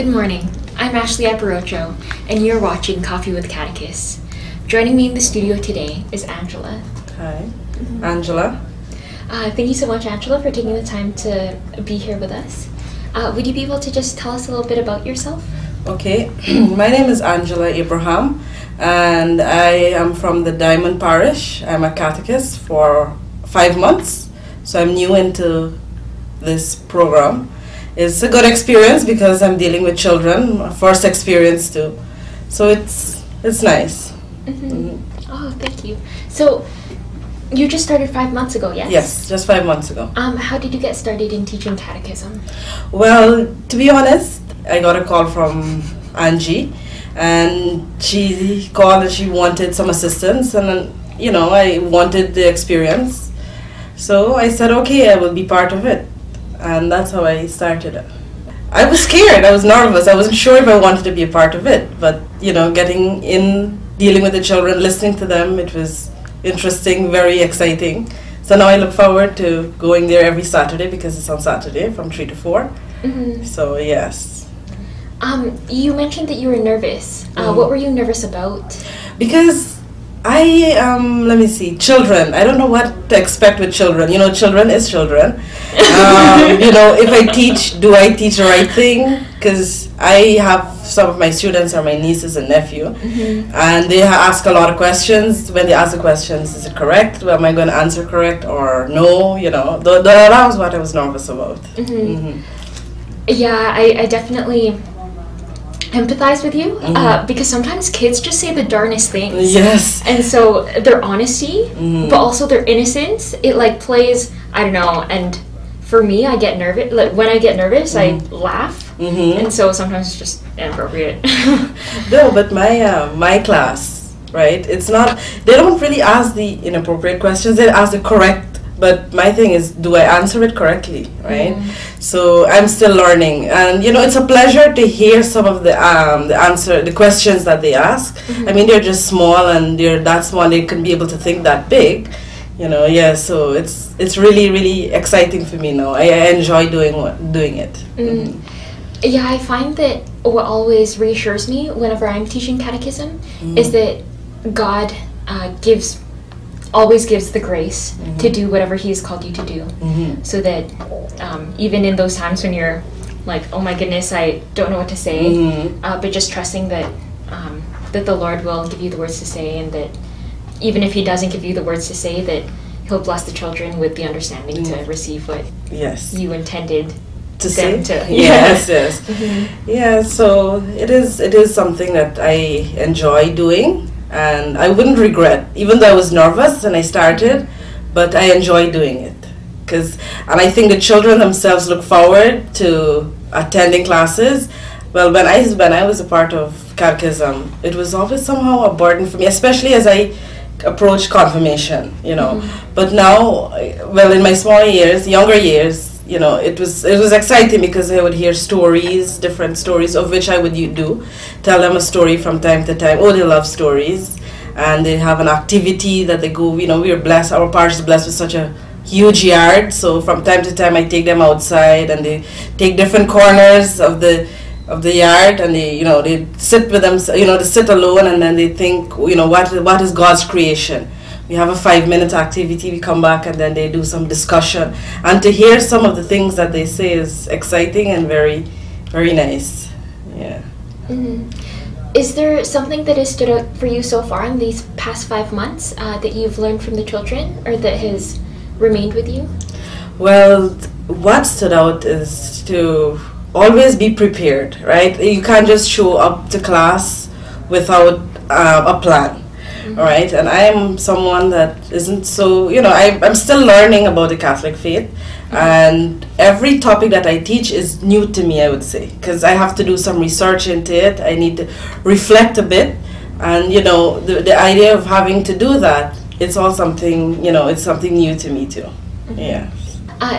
Good morning. I'm Ashley Apparocho, and you're watching Coffee with Catechist. Joining me in the studio today is Angela. Hi, Angela. Thank you so much, Angela, for taking the time to be here with us. Would you be able to just tell us a little bit about yourself? Okay, my name is Angela Abraham, and I am from the Diamond Parish. I'm a catechist for 5 months, so I'm new into this program. It's a good experience because I'm dealing with children, my first experience too, so it's nice. Oh, thank you. So, you just started 5 months ago, yes? Yes, just 5 months ago. How did you get started in teaching catechism? Well, to be honest, I got a call from Angie, and she called and she wanted some assistance, and then, I wanted the experience. So I said, okay, I will be part of it. And that's how I started it. I was scared, I was nervous, I wasn't sure if I wanted to be a part of it. But, getting in, dealing with the children, listening to them, it was interesting, very exciting. So now I look forward to going there every Saturday because it's on Saturday from 3 to 4. So, yes. You mentioned that you were nervous. What were you nervous about? Because children. I don't know what to expect with children. Children is children. If I teach, do I teach the right thing? Because I have some of my students are my nieces and nephew, and they ask a lot of questions. When they ask the questions, is it correct? Am I going to answer correct or no? That was what I was nervous about. Yeah, I definitely empathize with you because sometimes kids just say the darnest things. Yes. And so their honesty, but also their innocence, it plays, I don't know, and for me, I get nervous. When I get nervous, I laugh. And so sometimes it's just inappropriate. No, but my class, right, it's not, they don't really ask the inappropriate questions, they ask the correct. But my thing is, do I answer it correctly, right? So I'm still learning, and it's a pleasure to hear some of the questions that they ask. I mean, they're just small, and they're that small. They can be able to think that big, Yeah, so it's really, really exciting for me now. I enjoy doing it. Yeah, I find that what always reassures me whenever I'm teaching catechism is that God always gives the grace to do whatever He has called you to do, so that even in those times when you're like, oh my goodness, I don't know what to say, but just trusting that that the Lord will give you the words to say, and that even if He doesn't give you the words to say, that He'll bless the children with the understanding to receive what you intended to them say. to. Yes. Yeah, so it is something that I enjoy doing. And I wouldn't regret, even though I was nervous when I started, but I enjoy doing it. And I think the children themselves look forward to attending classes. Well, when I was a part of catechism, it was always somehow a burden for me, especially as I approached confirmation, But now, well, in my younger years, it was exciting because I would hear different stories, of which I would tell them a story from time to time. Oh, they love stories, and they have an activity that they go. We are blessed. Our parish is blessed with such a huge yard, so from time to time I take them outside, and they take different corners of the yard, and they sit with them. They sit alone, and then they think, what is God's creation. We have a 5-minute activity, we come back, and then they do some discussion. And to hear some of the things that they say is exciting and very, very nice. Yeah. Is there something that has stood out for you so far in these past 5 months that you've learned from the children, or that has remained with you? Well, what stood out is to always be prepared, right? You can't just show up to class without a plan. All right, and I'm someone that isn't so, I'm still learning about the Catholic faith, and every topic that I teach is new to me, I would say, because I have to do some research into it. I need to reflect a bit, and the idea of having to do that, it's all something, it's something new to me too. Yeah.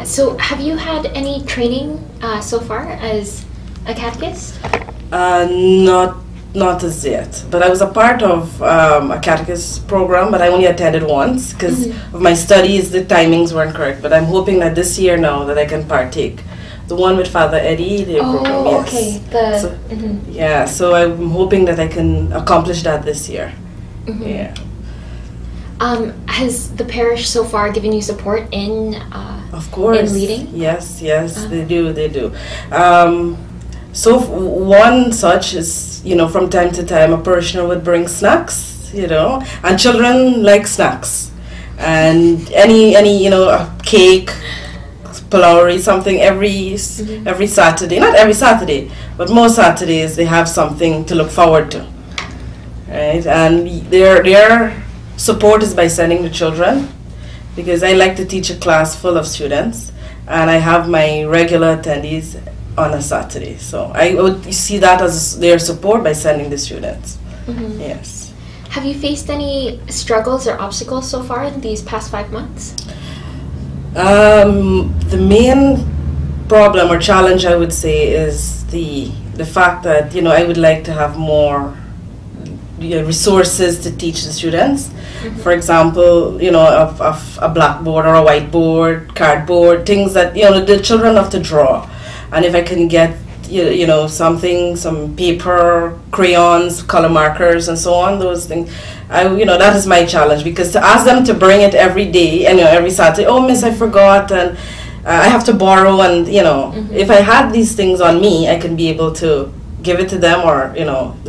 So have you had any training so far as a catechist? Not as yet, but I was a part of a Catechist Program, but I only attended once because of my studies. The timings weren't correct, but I'm hoping that this year now that I can partake the one with Father Eddie. The program, yes. Okay. Yeah, so I'm hoping that I can accomplish that this year. Yeah. Has the parish so far given you support in of course, in leading? Yes, they do. So one such is, from time to time a parishioner would bring snacks, and children like snacks, and any a cake, pillory, something every Saturday. Not every Saturday, but most Saturdays they have something to look forward to, right? And their support is by sending the children, because I like to teach a class full of students, and I have my regular attendees on a Saturday. So I would see that as their support by sending the students. Yes. Have you faced any struggles or obstacles so far in these past 5 months? The main problem or challenge, I would say, is the fact that I would like to have more resources to teach the students. For example, of a blackboard or a whiteboard, cardboard, things that the children have to draw. And if I can get some paper, crayons, color markers, and so on, those things, that is my challenge, because to ask them to bring it every day and every Saturday, oh miss, I forgot, and I have to borrow, and if I had these things on me, I can be able to give it to them, or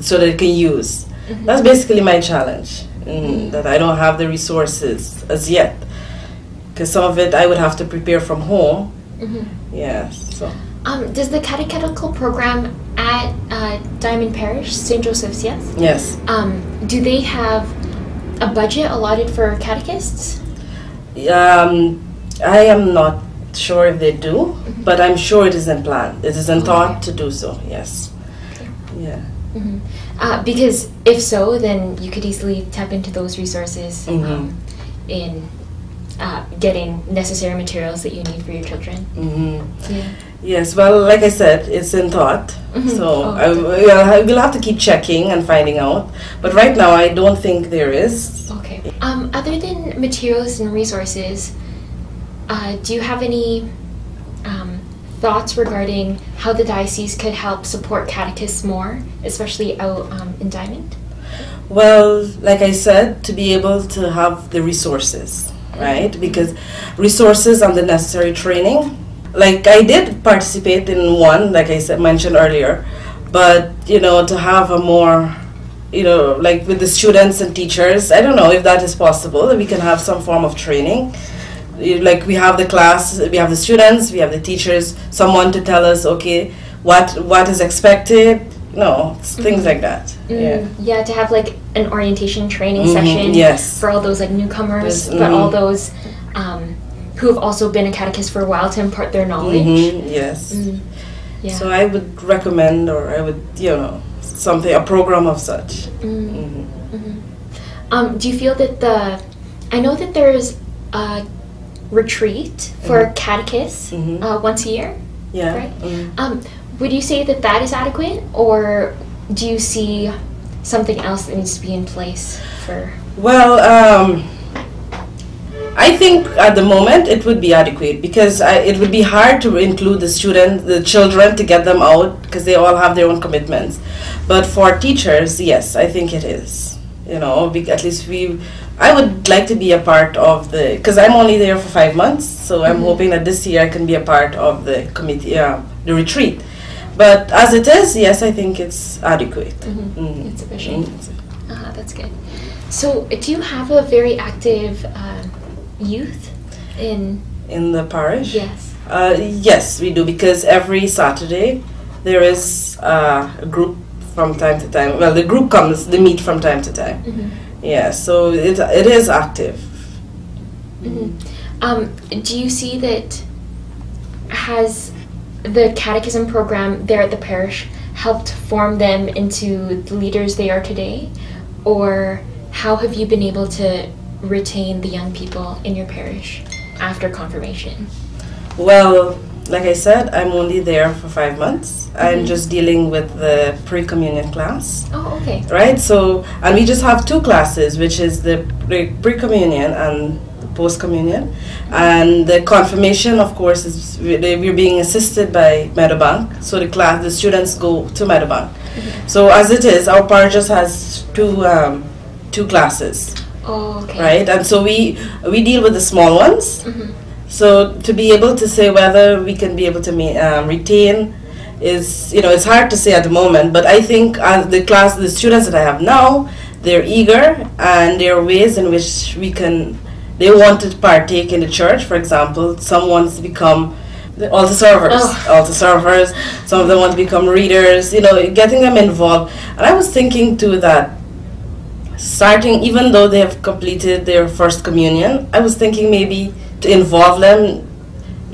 so that they can use. That's basically my challenge, that I don't have the resources as yet, because some of it I would have to prepare from home. Yes. So. Does the catechetical program at Diamond Parish, St. Joseph's, yes? Yes. Do they have a budget allotted for catechists? I am not sure if they do, but I'm sure it is in plan. It is in thought to do so, yes. Okay. Yeah. Because if so, then you could easily tap into those resources in getting necessary materials that you need for your children. Yeah. Yes, well, like I said, it's in thought, so I will have to keep checking and finding out. But right now, I don't think there is. Okay. Other than materials and resources, do you have any thoughts regarding how the diocese could help support catechists more, especially out in Diamond? Well, like I said, to be able to have the resources, right? Because resources and the necessary training. Like I did participate in one, like I mentioned earlier, but to have a more, like with the students and teachers, I don't know if that is possible, that we can have some form of training. Like we have the class, we have the students, we have the teachers, someone to tell us, okay, what is expected, things like that. Yeah, to have like an orientation training session for all those like newcomers, but all those who have also been a catechist for a while to impart their knowledge. Yes. Yeah. So I would recommend, or I would, a program of such. Do you feel that I know that there's a retreat for catechists once a year? Yeah. Right? Would you say that is adequate, or do you see something else that needs to be in place for? Well, I think at the moment it would be adequate, because it would be hard to include the children, to get them out, because they all have their own commitments. But for teachers, yes, I think it is. At least I would like to be a part of because I'm only there for 5 months, so I'm hoping that this year I can be a part of the committee, the retreat. But as it is, yes, I think it's adequate. It's sufficient. That's good. So, do you have a very active youth in the parish? Yes. Yes, we do, because every Saturday there is a group from time to time. Well, the group comes, they meet from time to time. Yeah, so it is active. Do you see that has the catechism program there at the parish helped form them into the leaders they are today, or how have you been able to retain the young people in your parish after confirmation? Well, like I said, I'm only there for 5 months. I'm just dealing with the pre-communion class. Oh, okay. Right? So, and we just have 2 classes, which is the pre-communion and post-communion. And the confirmation, of course, is we're being assisted by Meadowbank. So the students go to Meadowbank. So as it is, our parish just has two classes. Oh, okay. Right? And so we deal with the small ones. So to be able to say whether we can be able to retain is, it's hard to say at the moment, but I think the students that I have now, they're eager, and there are ways in which they want to partake in the church. For example, some want to become the altar servers, some of them want to become readers, getting them involved. And I was thinking too that starting, even though they have completed their first communion, I was thinking maybe to involve them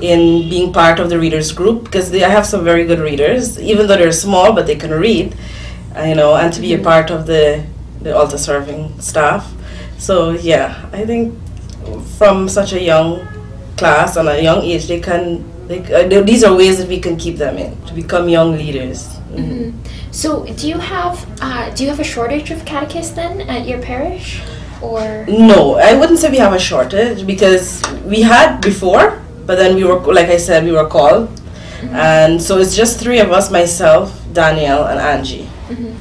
in being part of the readers group, because I have some very good readers, even though they're small, but they can read, and to be a part of the altar serving staff. So yeah, I think from such a young class and a young age, these are ways that we can keep them in to become young leaders. So do you have a shortage of catechists then at your parish, or? No, I wouldn't say we have a shortage, because we had before, but then we were, like I said, we were called. And so it's just three of us, myself, Danielle, and Angie,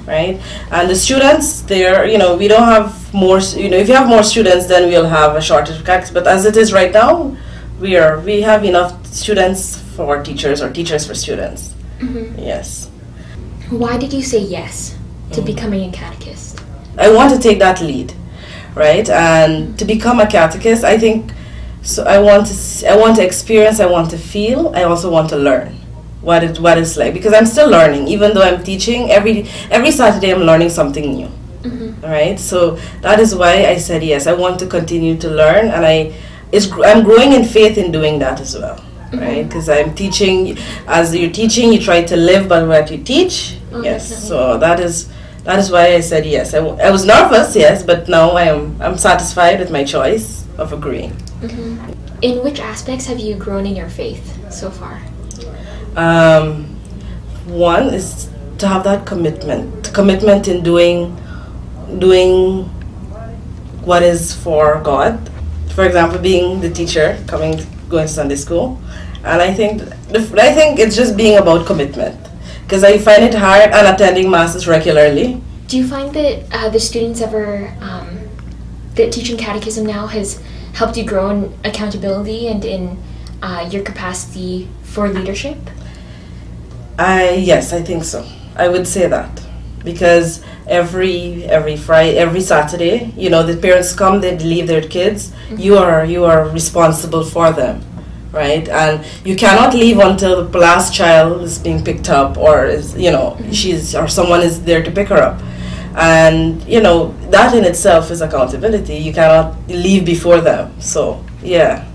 right? And the students, we don't have more, if you have more students, then we'll have a shortage of catechists. But as it is right now, we have enough students for teachers, or teachers for students. Yes. Why did you say yes to becoming a catechist? I want to take that lead, right? And to become a catechist, I think, so I want to experience, I want to feel, I also want to learn what it's like, because I'm still learning. Even though I'm teaching, every Saturday I'm learning something new. Right? So that is why I said yes. I want to continue to learn, and I'm growing in faith in doing that as well. Right? Because I'm teaching, as you're teaching, you try to live by what you teach. Yes. Definitely. So that is why I said yes. I was nervous, yes, but now I'm satisfied with my choice of agreeing. In which aspects have you grown in your faith so far? One is to have that commitment in doing what is for God. For example, being the teacher, going to Sunday school, and I think it's just being about commitment, because I find it hard, and attending masses regularly. Do you find that the students ever that teaching catechism now has helped you grow in accountability and in your capacity for leadership? Yes, I think so. I would say that, because every Friday, every Saturday, the parents come, they leave their kids. You are responsible for them, right? And you cannot leave until the last child is being picked up, or or someone is there to pick her up. And that in itself is accountability. You cannot leave before them. So yeah,